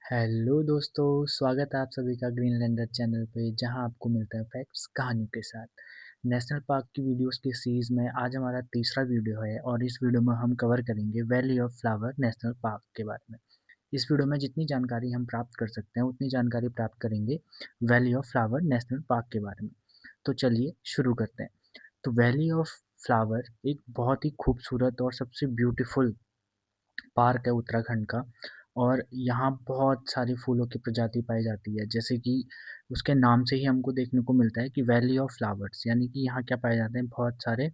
Hello दोस्तों, स्वागत है आप सभी का ग्रीनलैंडर चैनल पे जहां आपको मिलता है फैक्ट्स कहानियों के साथ। नेशनल पार्क की वीडियोस की सीरीज में आज हमारा तीसरा वीडियो है और इस वीडियो में हम कवर करेंगे valley of flower national park के बारे में। इस वीडियो में जितनी जानकारी हम प्राप्त कर सकते हैं उतनी जानकारी प्राप्त करेंगे valley of flower national park के बारे में। तो चलिए शुरू करते हैं। तो वैली ऑफ फ्लावर एक बहुत ही खूबसूरत और सबसे ब्यूटीफुल पार्क है उत्तराखंड का। और यहाँ बहुत सारी फूलों की प्रजाति पाई जाती है, जैसे कि उसके नाम से ही हमको देखने को मिलता है कि वैली ऑफ फ्लावर्स, यानी कि यहाँ क्या पाए जाते हैं, बहुत सारे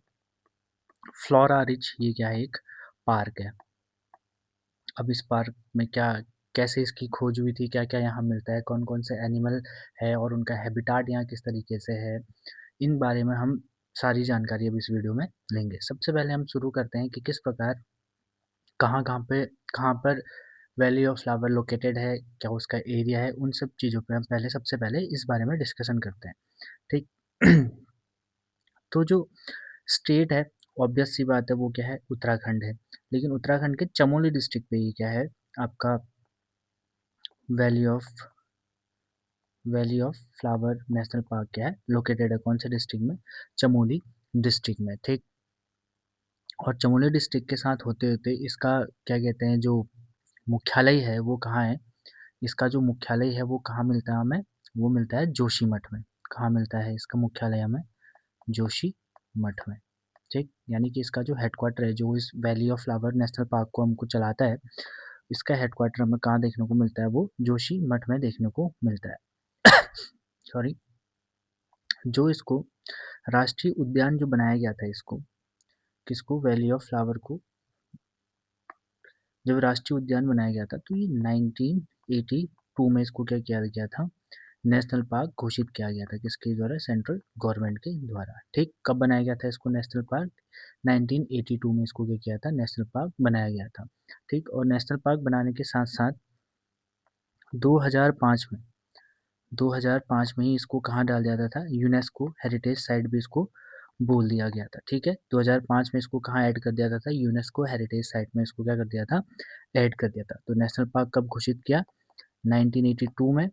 फ्लोरा रिच ये क्या है, एक पार्क है। अब इस पार्क में क्या कैसे इसकी खोज हुई थी, क्या क्या यहाँ मिलता है, कौन कौन से एनिमल है और उनका हैबिटाट यहाँ किस तरीके से है, इन बारे में हम सारी जानकारी अब इस वीडियो में लेंगे। सबसे पहले हम शुरू करते हैं कि किस प्रकार कहाँ पर वैली ऑफ फ्लावर लोकेटेड है, क्या उसका एरिया है, उन सब चीज़ों पे हम पहले सबसे पहले इस बारे में डिस्कशन करते हैं। ठीक। तो जो स्टेट है, ऑब्वियस सी बात है, वो क्या है, उत्तराखंड है। लेकिन उत्तराखंड के चमोली डिस्ट्रिक्ट पे ही क्या है आपका valley of valley of flower national park क्या है, लोकेटेड है, कौन से डिस्ट्रिक्ट में, चमोली डिस्ट्रिक्ट में। ठीक। और चमोली डिस्ट्रिक्ट के साथ होते होते इसका क्या कहते हैं, जो मुख्यालय है वो कहाँ है, इसका जो मुख्यालय है वो कहाँ मिलता है हमें, वो मिलता है जोशीमठ में। कहाँ मिलता है इसका मुख्यालय हमें, जोशीमठ में। ठीक। यानी कि इसका जो हेडक्वार्टर है, जो इस valley of flower national park को हमको चलाता है, इसका हेडक्वार्टर हमें कहाँ देखने को मिलता है, वो जोशीमठ में देखने को मिलता है। सॉरी। जो इसको राष्ट्रीय उद्यान जो बनाया गया था, इसको किसको, वैली ऑफ फ्लावर को जब राष्ट्रीय उद्यान बनाया गया था तो ये 1982 में इसको क्या किया गया था, नेशनल पार्क घोषित किया गया था। किसके द्वारा, सेंट्रल गवर्नमेंट के द्वारा। ठीक। कब बनाया गया था इसको नेशनल पार्क, 1982 में इसको क्या किया था, नेशनल पार्क बनाया गया था। ठीक। और नेशनल पार्क बनाने के साथ साथ 2005 में 2005 में ही इसको कहाँ डाल दिया था, यूनेस्को हेरिटेज साइट भी इसको बोल दिया गया था। ठीक है। 2005 में इसको कहाँ ऐड कर दिया था, यूनेस्को हेरिटेज साइट में इसको क्या कर दिया था, ऐड कर दिया था। तो नेशनल पार्क कब घोषित किया, 1982 में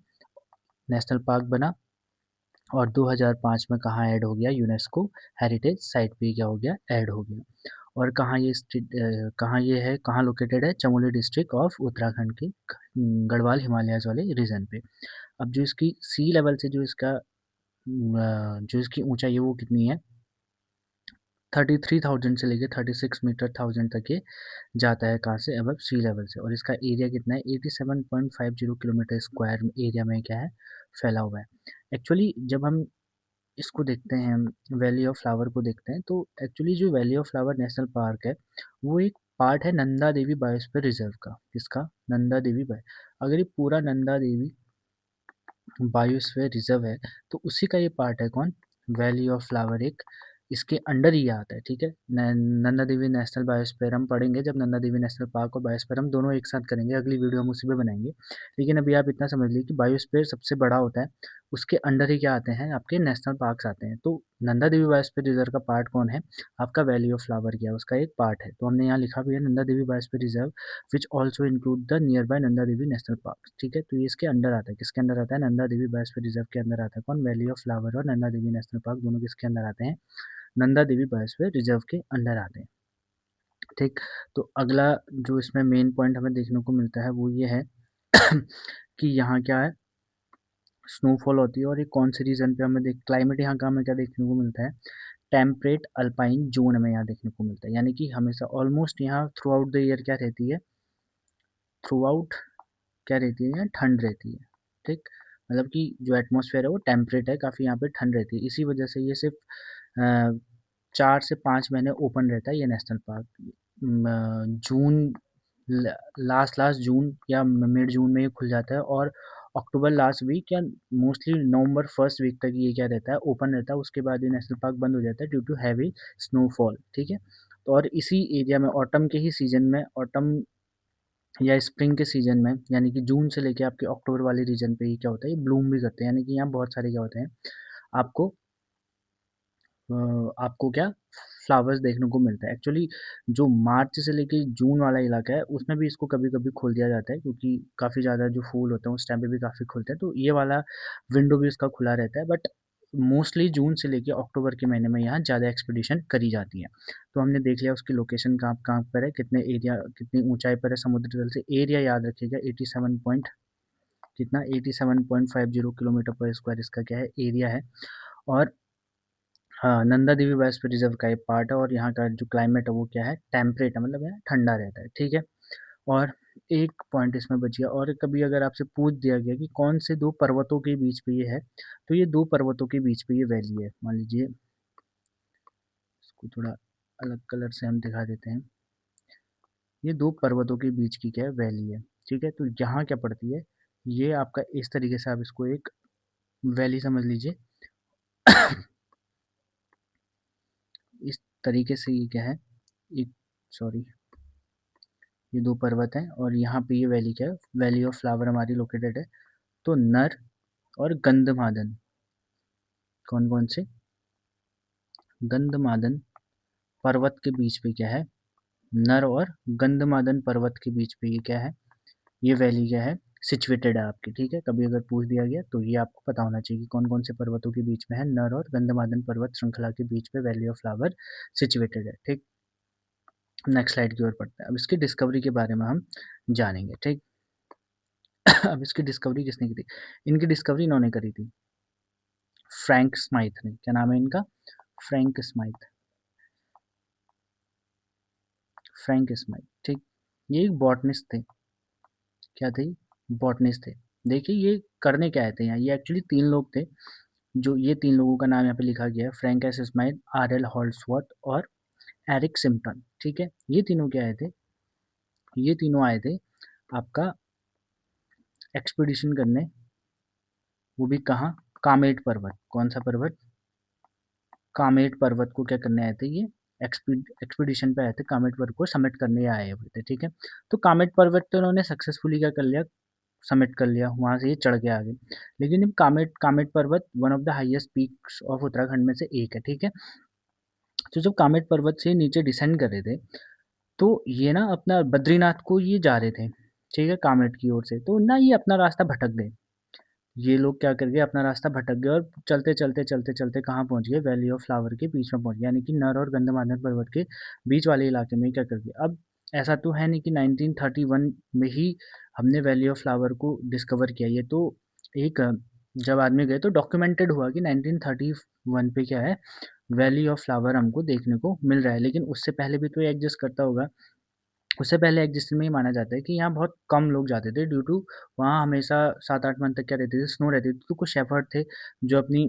नेशनल पार्क बना और 2005 में कहाँ ऐड हो गया, यूनेस्को हेरिटेज साइट पे क्या हो गया, ऐड हो गया। और कहाँ ये है, कहाँ लोकेटेड है, चमोली डिस्ट्रिक्ट ऑफ उत्तराखंड के गढ़वाल हिमालयाज वाले रीजन पे। अब जो इसकी सी लेवल से जो इसकी ऊंचाई है वो कितनी है, 33,000 से लेके 36 मीटर 1000 तक ये जाता है, कहाँ से, अब सी लेवल से। और इसका एरिया कितना है, 87.50 किलोमीटर स्क्वायर एरिया में क्या है, फैला हुआ है। एक्चुअली जब हम इसको देखते हैं, वैली ऑफ फ्लावर को देखते हैं, तो एक्चुअली जो valley of flower national park है वो एक पार्ट है नंदा देवी बायोस्फीयर रिजर्व का। किसका, नंदा देवी बायो। अगर ये पूरा नंदा देवी बायोस्फीयर रिजर्व है तो उसी का ये पार्ट है, कौन, वैली ऑफ फ्लावर, एक इसके अंडर ही आता है। ठीक है। नंदा देवी नेशनल बायोस्फीयर हम पढ़ेंगे, जब नंदा देवी नेशनल पार्क और बायोस्फीयर हम दोनों एक साथ करेंगे, अगली वीडियो हम उसी पे बनाएंगे। लेकिन अभी आप इतना समझ लीजिए कि बायोस्फीयर सबसे बड़ा होता है, उसके अंडर ही क्या आते हैं, आपके नेशनल पार्क्स आते हैं। तो नंदा देवी बायोस्फीयर रिजर्व का पार्ट कौन है, आपका वैली ऑफ फ्लावर क्या है, उसका एक पार्ट है। तो हमने यहाँ लिखा भी है, Nanda Devi biosphere reserve which also include the nearby Nanda Devi national park. ठीक है। तो ये इसके अंडर आता है, किसके अंडर आता है, नंदा देवी बायोस्फीयर रिजर्व के अंदर आता है, कौन, वैली ऑफ फ्लावर। और नंदा देवी नेशनल पार्क दोनों किसके अंदर आते हैं, नंदा देवी बायोस्फीयर रिजर्व के अंडर आते हैं। ठीक। तो अगला जो इसमें मेन पॉइंट हमें देखने को मिलता है वो ये है कि यहाँ क्या है, स्नोफॉल होती है। और ये कौन से रीजन पे हमें क्लाइमेट यहाँ का हमें क्या देखने को मिलता है, टेम्परेट अल्पाइन जोन हमें यहाँ देखने को मिलता है। यानी कि हमेशा ऑलमोस्ट यहाँ थ्रू आउट द ईयर क्या रहती है, थ्रू आउट क्या रहती है, यहाँ ठंड रहती है। ठीक। मतलब कि जो एटमॉस्फेयर है वो टेम्परेट है, काफ़ी यहाँ पे ठंड रहती है। इसी वजह से ये सिर्फ 4 से 5 महीने ओपन रहता है ये नेशनल पार्क। जून, लास्ट लास्ट जून या मिड जून में ये खुल जाता है और अक्टूबर लास्ट वीक या मोस्टली नवंबर फर्स्ट वीक तक ये क्या रहता है, ओपन रहता है। उसके बाद ये नेशनल पार्क बंद हो जाता है ड्यू टू हैवी स्नोफॉल। ठीक है। तो और इसी एरिया में ऑटम के ही सीजन में, ऑटम या स्प्रिंग के सीजन में, यानी कि जून से लेके आपके अक्टूबर वाले रीजन पे ही क्या होता है, ये ब्लूम भी करते हैं। यानी कि यहाँ बहुत सारे क्या होते हैं, आपको आपको क्या, फ्लावर्स देखने को मिलता है। एक्चुअली जो मार्च से लेके जून वाला इलाका है उसमें भी इसको कभी-कभी खोल दिया जाता है, क्योंकि काफ़ी ज़्यादा जो फूल होते हैं उस टाइम पे भी काफ़ी खुलते हैं, तो ये वाला विंडो भी इसका खुला रहता है। बट मोस्टली जून से लेके अक्टूबर के महीने में यहाँ ज़्यादा एक्सपीडिशन करी जाती है। तो हमने देख लिया उसकी लोकेशन कहाँ-कहाँ पर है, कितने एरिया कितनी ऊँचाई पर है समुद्र तल से। एरिया याद रखिएगा 87 पॉइंट कितना 87.50 किलोमीटर पर स्क्वायर इसका क्या है एरिया है। और हाँ, नंदा देवी बायोस्फीयर रिजर्व का एक पार्ट है, और यहाँ का जो क्लाइमेट है वो क्या है, टेम्परेट है, मतलब यहाँ ठंडा रहता है, ठीक है। और एक पॉइंट इसमें बच गया, और कभी अगर आपसे पूछ दिया गया कि कौन से दो पर्वतों के बीच पे ये है, तो ये दो पर्वतों के बीच पे ये वैली है। मान लीजिए इसको थोड़ा अलग कलर से हम दिखा देते हैं। ये दो पर्वतों के बीच की क्या है, वैली है, ठीक है। तो यहाँ क्या पड़ती है, ये आपका इस तरीके से आप इसको एक वैली समझ लीजिए। इस तरीके से ये क्या है, एक सॉरी ये दो पर्वत हैं, और यहाँ पे ये वैली क्या है, वैली ऑफ फ्लावर हमारी लोकेटेड है। तो नर और गंधमादन, कौन कौन से, गंधमादन पर्वत के बीच पे क्या है, नर और गंधमादन पर्वत के बीच पे ये क्या है, ये वैली क्या है, सिचुएटेड है आपकी, ठीक है। कभी अगर पूछ दिया गया तो ये आपको पता होना चाहिए कि कौन कौन से पर्वतों के बीच में है, नर और गंधमादन पर्वत श्रृंखला के बीच पे वैली ऑफ फ्लावर सिचुएटेड है, ठीक। नेक्स्ट स्लाइड की ओर पढ़ते हैं। अब इसकी डिस्कवरी के बारे में हम जानेंगे, ठीक। अब इसकी डिस्कवरी किसने की थी, इनकी डिस्कवरी इन्होंने करी थी फ्रैंक स्माइथ ने। क्या नाम है इनका, फ्रैंक स्माइथ, फ्रैंक स्माइथ, ठीक। ये एक बॉटनिस्ट थे, क्या थे, बॉटनिस्ट थे। देखिए ये करने क्या आए थे यहाँ, ये एक्चुअली तीन लोग थे, जो ये तीन लोगों का नाम यहाँ पे लिखा गया है, Frank S Smythe, R L Holdsworth और एरिक सिम्पटन, ठीक है। ये तीनों क्या आए थे, ये तीनों आए थे आपका एक्सपीडिशन करने, वो भी कहाँ, कामेट पर्वत, कौन सा पर्वत, कामेट पर्वत को क्या करने आए थे ये, एक्सपीडिशन पे आए थे, कामेट पर्वत को समिट करने आए हुए थे, ठीक है। तो कामेट पर्वत तो उन्होंने सक्सेसफुली क्या कर लिया, समिट कर लिया, वहाँ से ये चढ़ के आ गए। लेकिन ये कामेट कामेट पर्वत one of the highest peaks of Uttarakhand में से एक है, ठीक है। तो जब कामेट पर्वत से नीचे डिसेंड कर रहे थे, तो ये ना अपना बद्रीनाथ को ये जा रहे थे, ठीक है, कामेट की ओर से। तो ना ये अपना रास्ता भटक गए, ये लोग क्या कर गए, अपना रास्ता भटक गए, और चलते चलते चलते चलते कहाँ पहुँच गए, वैली ऑफ फ्लावर के बीच में पहुँच गए, यानी कि नर और गंधमार्दन पर्वत के बीच वाले इलाके में क्या कर गए। अब ऐसा तो है नहीं कि 1931 में ही हमने वैली ऑफ फ्लावर को डिस्कवर किया, ये तो एक जब आदमी गए तो डॉक्यूमेंटेड हुआ कि 1931 पे क्या है, वैली ऑफ फ्लावर हमको देखने को मिल रहा है। लेकिन उससे पहले भी तो ये एग्जिस्ट करता होगा, उससे पहले एग्जिस्टेंस में ये माना जाता है कि यहाँ बहुत कम लोग जाते थे, ड्यू टू वहाँ हमेशा 7-8 मंथ तक क्या रहती थी, स्नो रहती थी। तो कुछ शेफर्ड थे जो अपनी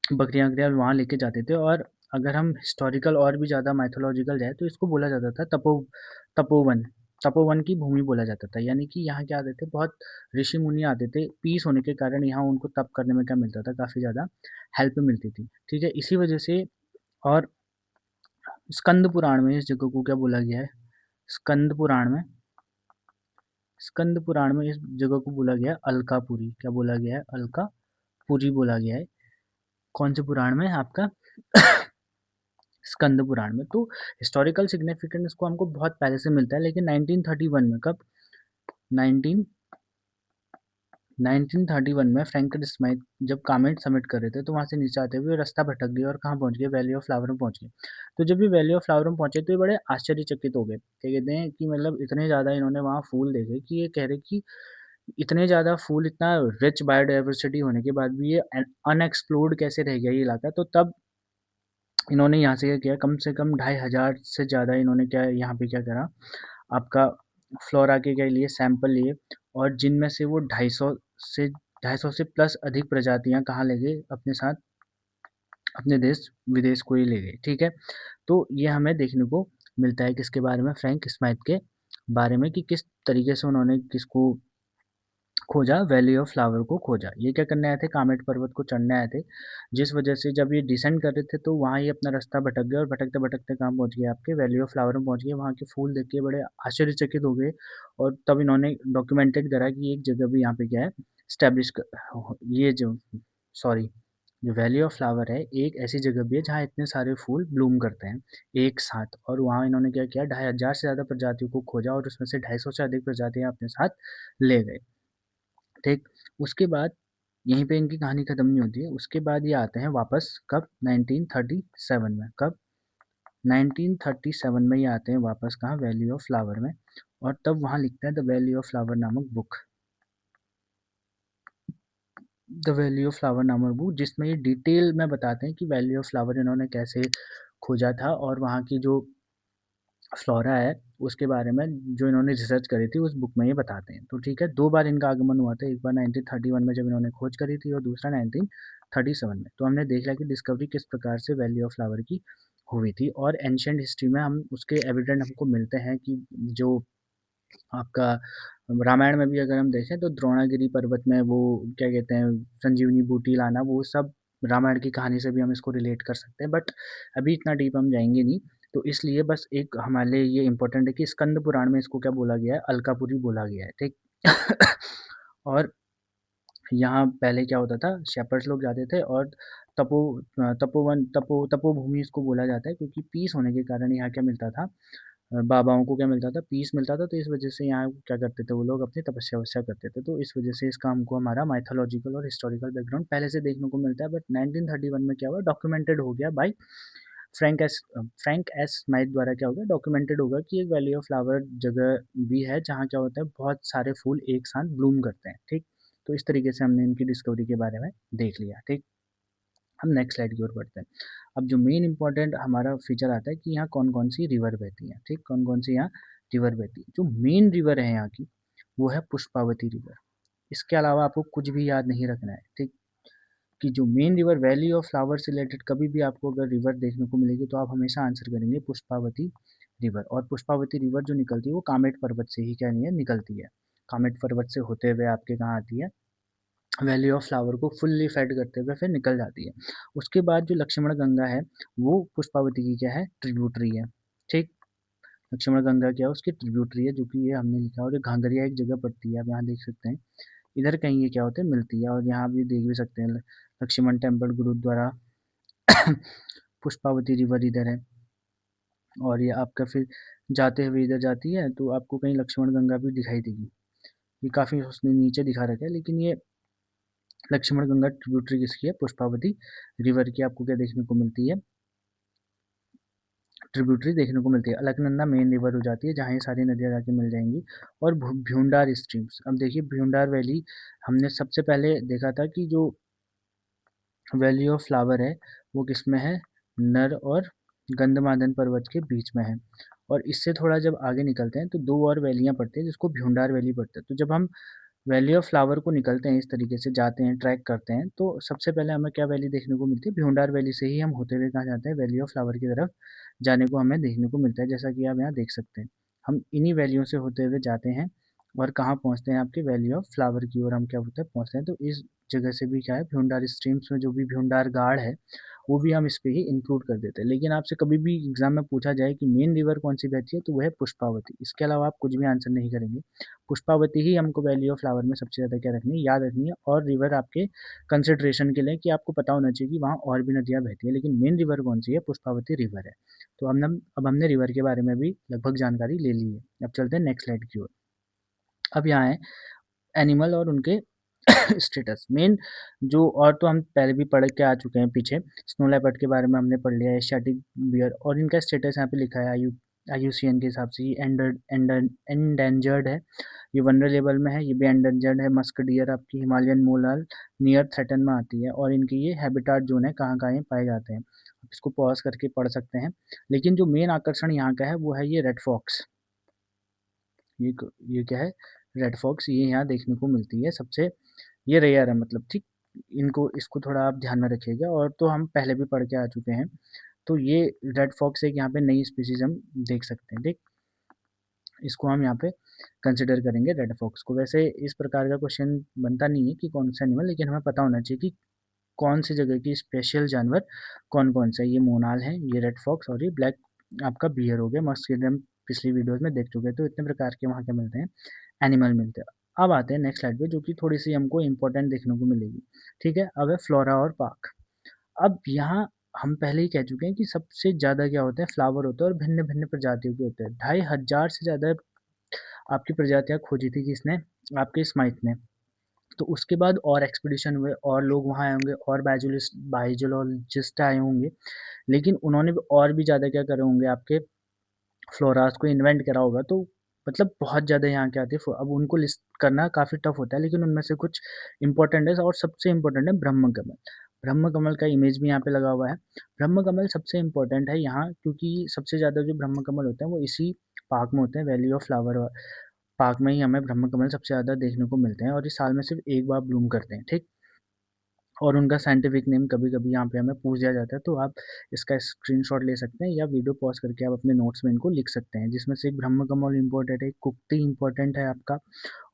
बकरियाँ वकरियाँ वहाँ लेके जाते थे। और अगर हम हिस्टोरिकल और भी ज़्यादा माइथोलॉजिकल जाए तो इसको बोला जाता था तपोवन, तपोवन की भूमि बोला जाता था। यानी कि यहाँ क्या आते थे, बहुत ऋषि मुनि आते थे, पीस होने के कारण यहाँ उनको तप करने में क्या मिलता था, काफ़ी ज़्यादा हेल्प मिलती थी, ठीक है। इसी वजह से, और स्कंद पुराण में इस जगह को क्या बोला गया है, स्कंद पुराण में, स्कंद पुराण में इस जगह को बोला गया है अलकापुरी। क्या बोला गया है, अलकापुरी बोला गया है। कौन से पुराण में, आपका स्कंद पुराण में। तो हिस्टोरिकल सिग्निफिकेंस को हमको बहुत पहले से मिलता है, लेकिन 1931 में, कब, 19 1931 में फ्रैंकलिन स्माइथ जब कॉमेट सबमिट कर रहे थे, तो वहाँ से नीचे आते हुए रास्ता भटक गए और कहाँ पहुँच गए, वैली ऑफ फ्लावर में पहुँच गए। तो जब ये वैली ऑफ फ्लावर में पहुँचे तो ये बड़े आश्चर्यचकित हो गए। क्या कहते हैं कि मतलब इतने ज़्यादा इन्होंने वहाँ फूल देखे कि ये कह रहे कि इतने ज़्यादा फूल, इतना रिच बायोडाइवर्सिटी होने के बाद भी ये अनएक्सप्लोर्ड कैसे रह गया ये इलाका। तो तब इन्होंने यहाँ से क्या किया, कम से कम 2500 से ज़्यादा इन्होंने क्या यहाँ पे क्या करा, आपका फ्लोरा के क्या लिए सैंपल लिए, और जिनमें से वो 250 से प्लस अधिक प्रजातियाँ कहाँ ले गए अपने साथ, अपने देश विदेश को ही ले गए, ठीक है। तो ये हमें देखने को मिलता है किसके बारे में, फ्रैंक स्माइथ के बारे में, कि किस तरीके से उन्होंने किसको खोजा, वैली ऑफ फ्लावर को खोजा। ये क्या करने आए थे, कामेट पर्वत को चढ़ने आए थे, जिस वजह से जब ये डिसेंड कर रहे थे तो वहाँ ये अपना रास्ता भटक गए, और भटकते भटकते कहाँ पहुँच गए, आपके वैली ऑफ फ्लावर में पहुँच गए। वहाँ के फूल देख के बड़े आश्चर्यचकित हो गए, और तब इन्होंने डॉक्यूमेंटेड करा कि एक जगह भी यहाँ पे क्या है स्टैब्लिश ये जो सॉरी जो वैली ऑफ फ्लावर है एक ऐसी जगह भी है जहाँ इतने सारे फूल ब्लूम करते हैं एक साथ, और वहाँ इन्होंने क्या किया, 2500 से ज़्यादा प्रजातियों को खोजा और उसमें से 250 से अधिक प्रजातियाँ अपने साथ ले गए। ठीक, उसके बाद यहीं पे इनकी कहानी खत्म नहीं होती है। उसके बाद ये आते हैं वापस कब, 1937 में। कब, 1937 में ये आते हैं वापस कहाँ, वैली ऑफ फ्लावर में, और तब वहाँ लिखते हैं द वैली ऑफ फ्लावर नामक book. The valley of flower नामक बुक, जिसमें ये डिटेल में बताते हैं कि वैली ऑफ फ्लावर इन्होंने कैसे खोजा था और वहाँ की जो फ्लोरा है उसके बारे में जो इन्होंने रिसर्च करी थी उस बुक में ये बताते हैं। तो ठीक है, दो बार इनका आगमन हुआ था, एक बार 1931 में जब इन्होंने खोज करी थी और दूसरा 1937 में। तो हमने देख लिया कि डिस्कवरी किस प्रकार से वैली ऑफ फ्लावर की हुई थी, और एंशियंट हिस्ट्री में हम उसके एविडेंट हमको मिलते हैं कि जो आपका रामायण में भी अगर हम देखें तो द्रोणागिरी पर्वत में वो क्या कहते हैं, संजीवनी बूटी लाना, वो सब रामायण की कहानी से भी हम इसको रिलेट कर सकते हैं, बट अभी इतना डीप हम जाएंगे नहीं। तो इसलिए बस एक हमारे लिए ये इंपॉर्टेंट है कि स्कंद पुराण में इसको क्या बोला गया है, अलकापुरी बोला गया है। ठीक और यहाँ पहले क्या होता था, शेपर्ड्स लोग जाते थे और तपोभूमि इसको बोला जाता है, क्योंकि पीस होने के कारण यहाँ क्या मिलता था, बाबाओं को क्या मिलता था, पीस मिलता था। तो इस वजह से यहाँ क्या करते थे वो लोग, अपनी तपस्या वस्या करते थे। तो इस वजह से इसका हमको हमारा माइथोलॉजिकल और हिस्टोरिकल बैकग्राउंड पहले से देखने को मिलता है। बट 1931 में क्या हुआ, डॉक्यूमेंटेड हो गया बाय फ्रैंक एस स्माइथ द्वारा, क्या होगा, डॉक्यूमेंटेड होगा कि एक वैली ऑफ फ्लावर जगह भी है जहाँ क्या होता है, बहुत सारे फूल एक साथ ब्लूम करते हैं। ठीक, तो इस तरीके से हमने इनकी डिस्कवरी के बारे में देख लिया। ठीक, हम नेक्स्ट स्लाइड की ओर बढ़ते हैं। अब जो मेन इंपॉर्टेंट हमारा फीचर आता है कि यहाँ कौन कौन सी रिवर बहती है। ठीक, कौन कौन सी यहाँ रिवर बहती है। जो मेन रिवर है यहाँ की वो है पुष्पावती रिवर। इसके अलावा आपको कुछ भी याद नहीं रखना है। ठीक, कि जो main river valley of flower से रिलेटेड कभी भी आपको अगर रिवर देखने को मिलेगी तो आप हमेशा आंसर करेंगे पुष्पावती रिवर। और पुष्पावती रिवर जो निकलती है वो कामेट पर्वत से ही क्या नहीं है, निकलती है। कामेट पर्वत से होते हुए आपके कहाँ आती है, वैली ऑफ फ्लावर को फुल्ली फेड करते हुए फिर निकल जाती है। उसके बाद जो लक्ष्मण गंगा है वो पुष्पावती की क्या है, ट्रिब्यूटरी है। ठीक, लक्ष्मण गंगा क्या है, उसकी ट्रिब्यूटरी है, जो कि ये हमने लिखा है। और ये घाघरिया एक जगह पड़ती है, आप यहाँ देख सकते हैं। इधर कहीं ये क्या होते हैं, मिलती है। और यहाँ भी देख भी सकते हैं लक्ष्मण टेम्पल गुरुद्वारा पुष्पावती रिवर इधर है। और ये आपका फिर जाते हुए इधर जाती है तो आपको कहीं लक्ष्मण गंगा भी दिखाई देगी। ये काफ़ी उसने नीचे दिखा रखा है, लेकिन ये लक्ष्मण गंगा ट्रिब्यूटरी किसकी है, पुष्पावती रिवर की आपको क्या देखने को मिलती है, ट्रिब्यूटरी देखने को मिलती है। अलकनंदा मेन रिवर हो जाती है जहाँ ये सारी नदियाँ जाके मिल जाएंगी। और भ्यूंडार स्ट्रीम्स, अब देखिए भ्यूंडार वैली हमने सबसे पहले देखा था कि जो वैली ऑफ फ्लावर है वो किस में है, नर और गंधमादन पर्वत के बीच में है। और इससे थोड़ा जब आगे निकलते हैं तो दो और वैलियाँ पड़ती हैं जिसको भ्यूंडार वैली पड़ता है। तो जब हम वैली ऑफ फ्लावर को निकलते हैं, इस तरीके से जाते हैं, ट्रैक करते हैं, तो सबसे पहले हमें क्या वैली देखने को मिलती है, भ्यूंडार वैली से ही हम होते हुए कहाँ जाते हैं, वैली ऑफ फ्लावर की तरफ जाने को हमें देखने को मिलता है। जैसा कि आप यहाँ देख सकते हैं, हम इन्हीं वैलियों से होते हुए जाते हैं और कहाँ पहुँचते हैं, आपके वैली ऑफ फ्लावर की ओर हम क्या होते हैं, पहुँचते हैं। तो इस जगह से भी क्या है, भ्यूंडार स्ट्रीम्स में जो भी भ्यूंडार गाड़ है वो भी हम इस पे ही इंक्लूड कर देते हैं। लेकिन आपसे कभी भी एग्जाम में पूछा जाए कि मेन रिवर कौन सी बहती है तो वह है पुष्पावती। इसके अलावा आप कुछ भी आंसर नहीं करेंगे। पुष्पावती ही हमको वैली ऑफ फ्लावर में सबसे ज़्यादा क्या रखनी है, याद रखनी है। और रिवर आपके कंसिडरेशन के लिए कि आपको पता होना चाहिए कि वहाँ और भी नदियाँ बहती हैं, लेकिन मेन रिवर कौन सी है, पुष्पावती रिवर है। तो अब हमने रिवर के बारे में भी लगभग जानकारी ले ली है। अब चलते हैं नेक्स्ट स्लाइड की ओर। अब यहाँ है एनिमल और उनके स्टेटस मेन जो, और तो हम पहले भी पढ़ के आ चुके हैं पीछे, स्नो लेपर्ड के बारे में हमने पढ़ लिया है, एशियाटिक बियर, और इनका स्टेटस यहाँ पे लिखा है IUCN के हिसाब से ये एंडेंजर्ड है, ये वनरेबल में है, ये भी एंडेंजर्ड है। मस्क डियर आपकी हिमालयन मोलाल नियर थ्रेटन में आती है, और इनकी ये हैबिटाट जोन है, कहाँ कहाँ ये पाए जाते हैं। आप इसको पॉज करके पढ़ सकते हैं। लेकिन जो मेन आकर्षण यहाँ का है वो है ये रेड फॉक्स। ये क्या है, रेड फॉक्स, ये यहाँ देखने को मिलती है सबसे, ये रेयर है मतलब। ठीक, इनको इसको थोड़ा आप ध्यान में रखिएगा, और तो हम पहले भी पढ़ के आ चुके हैं। तो ये रेड फॉक्स एक यहाँ पे नई स्पीसीज हम देख सकते हैं। ठीक, इसको हम यहाँ पे कंसिडर करेंगे रेड फॉक्स को। वैसे इस प्रकार का क्वेश्चन बनता नहीं है कि कौन सा एनिमल, लेकिन हमें पता होना चाहिए कि कौन सी जगह की स्पेशल जानवर कौन कौन सा है। ये मोनाल है, ये रेड फॉक्स, और ये ब्लैक आपका बियर हो गया। मस्क हम पिछली वीडियोज में देख चुके हैं। तो इतने प्रकार के वहाँ के मिलते हैं, एनिमल मिलते हैं। अब आते हैं नेक्स्ट स्लाइड पे, जो कि थोड़ी सी हमको इंपॉर्टेंट देखने को मिलेगी। ठीक है, अब है फ्लोरा और पार्क। अब यहाँ हम पहले ही कह चुके हैं कि सबसे ज़्यादा क्या होता है, फ्लावर होता है और भिन्न-भिन्न प्रजातियों के होते हैं। 2500 से ज़्यादा आपकी प्रजातियाँ खोजी थी किसने? आपके स्माइथ ने। तो उसके बाद और एक्सपीडिशन हुए और लोग वहाँ आए होंगे और बायोजोलॉजिस्ट आए होंगे, लेकिन उन्होंने भी और भी ज़्यादा क्या करे होंगे, आपके फ्लोरास को इन्वेंट करा होगा। तो मतलब बहुत ज़्यादा यहाँ क्या आती है, अब उनको लिस्ट करना काफ़ी टफ होता है, लेकिन उनमें से कुछ इंपॉर्टेंट है और सबसे इम्पोर्टेंट है ब्रह्म कमल। ब्रह्म कमल का इमेज भी यहाँ पे लगा हुआ है। ब्रह्म कमल सबसे इम्पोर्टेंट है यहाँ, क्योंकि सबसे ज़्यादा जो ब्रह्म कमल होते हैं वो इसी पार्क में होते हैं, वैली ऑफ फ्लावर पार्क में ही हमें ब्रह्म कमल सबसे ज़्यादा देखने को मिलते हैं और इस साल में सिर्फ एक बार ब्लूम करते हैं, ठीक। और उनका साइंटिफिक नेम कभी-कभी यहाँ पे हमें पूछ दिया जाता है, तो आप इसका स्क्रीनशॉट ले सकते हैं या वीडियो पॉज़ करके आप अपने नोट्स में इनको लिख सकते हैं, जिसमें से एक ब्रह्मकमल इम्पोर्टेंट है, एक कुक्ती इम्पोर्टेंट है आपका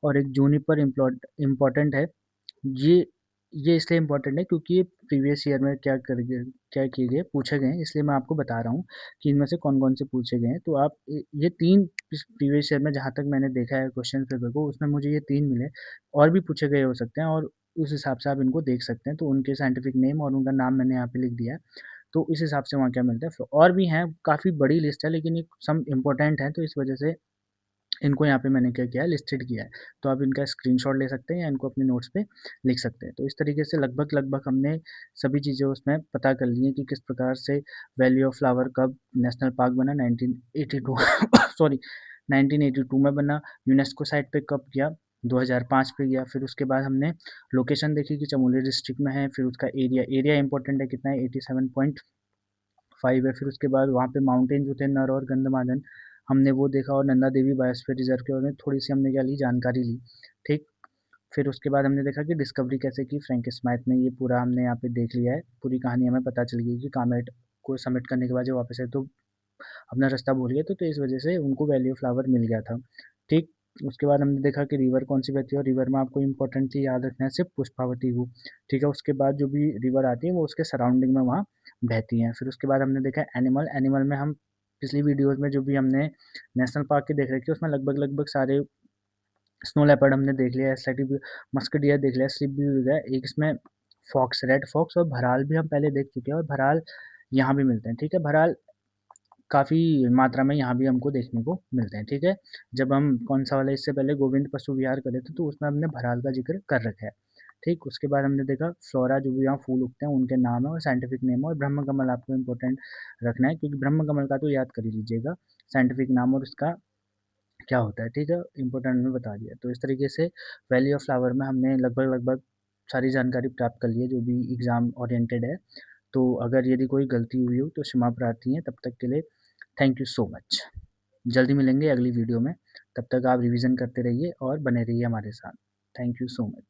और एक जूनिपर इम्पोर्टेंट है। ये ये इसलिए इम्पोर्टेंट है क्योंकि ये प्रीवियस ईयर में क्या किए गए, पूछे गए हैं, इसलिए मैं आपको बता रहा हूँ कि इनमें से कौन-कौन से पूछे गए हैं। तो आप ये 3 इस प्रीवियस ईयर में जहाँ तक मैंने देखा है क्वेश्चन पेपर को, उसमें मुझे ये 3 मिले। और भी पूछे गए हो सकते हैं और उस हिसाब से आप इनको देख सकते हैं। तो उनके साइंटिफिक नेम और उनका नाम मैंने यहाँ पे लिख दिया है। तो इस हिसाब से वहाँ क्या मिलता है। फिर और भी हैं, काफ़ी बड़ी लिस्ट है, लेकिन ये सम इम्पोर्टेंट हैं, तो इस वजह से इनको यहाँ पे मैंने क्या किया है, लिस्टेड किया है। तो आप इनका स्क्रीनशॉट ले सकते हैं या इनको अपने नोट्स पे लिख सकते हैं। तो इस तरीके से लगभग हमने सभी चीज़ें उसमें पता कर ली हैं कि किस प्रकार से वैली ऑफ फ्लावर कब नेशनल पार्क बना, 1982 सॉरी 1982 में बना, यूनेस्को साइट पे कब गया, 2005 पे गया। फिर उसके बाद हमने लोकेशन देखी कि चमोली डिस्ट्रिक्ट में है। फिर उसका एरिया इंपॉर्टेंट है, कितना है, 87.5 है। फिर उसके बाद वहाँ पे माउंटेन जो थे, नर और गंधमादन, हमने वो देखा और नंदा देवी बायोस्फीयर रिजर्व के बारे में थोड़ी सी हमने क्या ली, जानकारी ली, ठीक। फिर उसके बाद हमने देखा कि डिस्कवरी कैसे की फ्रैंक स्माइथ ने, ये पूरा हमने यहाँ पे देख लिया है, पूरी कहानी हमें पता चल गई कि कामेट को सबमिट करने के बाद जो वापस है तो अपना रास्ता भूल गए, तो इस वजह से उनको वैली ऑफ फ्लावर मिल गया था, ठीक। उसके बाद हमने देखा कि रिवर कौन सी बहती है और रिवर में आपको इंपॉर्टेंट चीज़ याद रखना है सिर्फ पुष्पावती को, ठीक है। उसके बाद जो भी रिवर आती है वो उसके सराउंडिंग में वहाँ बहती हैं। फिर उसके बाद हमने देखा एनिमल में हम पिछली वीडियोज़ में जो भी हमने नेशनल पार्क के देख रखे उसमें लगभग सारे, स्नो लेपर्ड हमने देख लिया, एस्लेटिव मस्क डियर देख लिया, स्लिप भी हो गया, एक इसमें फॉक्स, रेड फॉक्स और भराल भी हम पहले देख चुके हैं और भराल यहाँ भी मिलते हैं, ठीक है। भराल काफ़ी मात्रा में यहाँ भी हमको देखने को मिलते हैं, ठीक है। जब हम कौन सा वाला, इससे पहले गोविंद पशु विहार करे थे तो उसमें हमने भराल का जिक्र कर रखा है, ठीक। उसके बाद हमने देखा फ्लोरा जो भी यहाँ फूल उगते हैं उनके नाम है और साइंटिफिक नेम है, और ब्रह्म कमल आपको इंपॉर्टेंट रखना है क्योंकि ब्रह्म कमल का तो याद कर ही लीजिएगा, साइंटिफिक नाम और उसका क्या होता है, ठीक है, इम्पोर्टेंट में बता दिया। तो इस तरीके से वैली ऑफ फ्लावर में हमने लगभग सारी जानकारी प्राप्त कर ली है जो भी एग्ज़ाम ओरिएंटेड है। तो अगर यदि कोई गलती हुई हो तो क्षमा प्रार्थी हैं। तब तक के लिए थैंक यू सो मच। जल्दी मिलेंगे अगली वीडियो में, तब तक आप रिवीजन करते रहिए और बने रहिए हमारे साथ। Thank you so much.